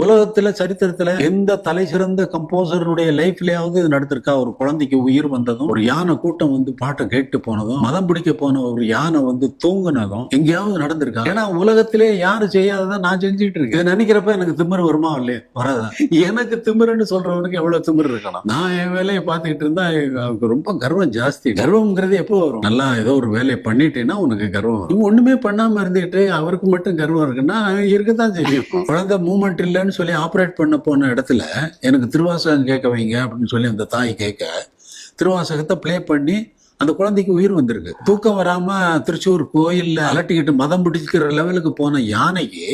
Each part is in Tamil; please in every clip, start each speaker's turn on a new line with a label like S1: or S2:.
S1: உலகத்துல சரித்திரத்துல எந்த தலை சிறந்த கம்போசருடைய லைஃப்லயாவது இது நடந்திருக்கா? ஒரு குழந்தைக்கு உயிர் வந்ததும், ஒரு யானை கூட்டம் வந்து பாட்டை கேட்டு போனதும், மதம் பிடிக்க போன ஒரு யானை வந்து தூங்குனதும் எங்கேயாவது நடந்திருக்கா? ஏன்னா உலகத்திலே யாரு செய்யாததான் நான் செஞ்சுட்டு இருக்கேன். இதை நினைக்கிறப்ப எனக்கு திமிரு வருமா இல்லையா? வராதா? எனக்கு திமிருன்னு சொல்றவனுக்கு எவ்வளவு திமிரு இருக்கணும். நான் என் வேலையை பார்த்துக்கிட்டு இருந்தா எனக்கு ரொம்ப கர்வம் ஜாஸ்தி. கர்வம்ங்கிறது எப்போ வரும்? நல்லா ஏதோ ஒரு வேலையை பண்ணிட்டேன்னா உனக்கு கர்வம் வரும். இவன் ஒண்ணுமே பண்ணாம இருந்துகிட்டு அவருக்கு மட்டும் கர்வம் இருக்குன்னா இருக்கதான் செய்யும். குழந்தை மூமெண்ட் இல்லைன்னு சொல்லி ஆப்ரேட் பண்ண போன இடத்துல எனக்கு திருவாசகம் கேட்க வைங்க அப்படின்னு சொல்லி அந்த தாய் கேட்க திருவாசகத்தை பிளே பண்ணி அந்த குழந்தைக்கு உயிர் வந்திருக்கு. தூக்கம் வராம திருச்சூர் கோயில்ல அலட்டிக்கிட்டு மதம் பிடிக்கிற லெவலுக்கு போன யானைக்கு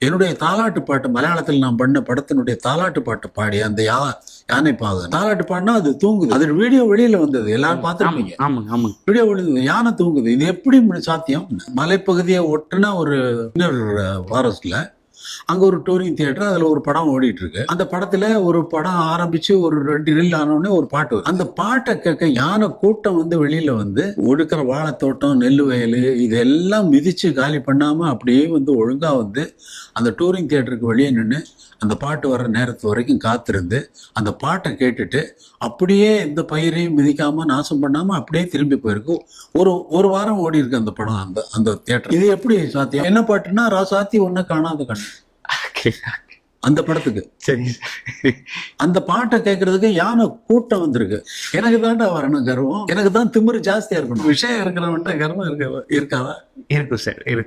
S1: என்னுடைய தாலாட்டு பாட்டு, மலையாளத்தில் நான் பண்ண படத்தினுடைய தாலாட்டு பாட்டு பாடி அந்த யானை பாகம் தாலாட்டு பாடினா அது தூங்குது. அது வீடியோ வெளியில வந்தது, எல்லாரும் பார்த்துருப்பீங்க. வீடியோ வெளியில யானை தூங்குது. இது எப்படி சாத்தியம்? மலைப்பகுதியை ஒட்டுனா ஒரு ஃபாரஸ்ட்ல அங்க ஒரு டூரிங் தியேட்டர், அதுல ஒரு படம் ஓடிட்டு இருக்கு. அந்த படத்துல ஒரு படம் ஆரம்பிச்சு ஒரு 2 ரீல் ஆனோடனே ஒரு பாட்டு வரும். அந்த பாட்டை கேட்க யானை கூட்டம் வந்து வெளியில வந்து ஒடுக்கிற வாழைத்தோட்டம், நெல்லு வயல் இதெல்லாம் மிதிச்சு காலி பண்ணாம அப்படியே வந்து ஒழுங்கா வந்து அந்த டூரிங் தியேட்டருக்கு வெளியே நின்று அந்த பாட்டு வர்ற நேரத்து வரைக்கும் காத்திருந்து அந்த பாட்டை கேட்டுட்டு அப்படியே இந்த பயிரையும் மிதிக்காம நாசம் பண்ணாம அப்படியே திரும்பி போயிருக்கு. ஒரு வாரம் ஓடி இருக்கு அந்த படம் அந்த தியேட்டர். இது எப்படி சாத்தியம்? என்ன பாட்டுன்னா ராசாத்தி ஒன்ன காணாத கண்ணு அந்த படத்துக்கு. சரி, அந்த பாட்டை கேட்கறதுக்கு யானை கூட்டம் வந்திருக்கு. எனக்கு தான்டா வரணும் கர்வம், எனக்கு தான் திமிரு ஜாஸ்தியா இருக்கணும். விஷயம் இருக்கிறவன்ட்ட கர்வம் இருக்காதா?
S2: இருக்கும் சார், இருக்கு.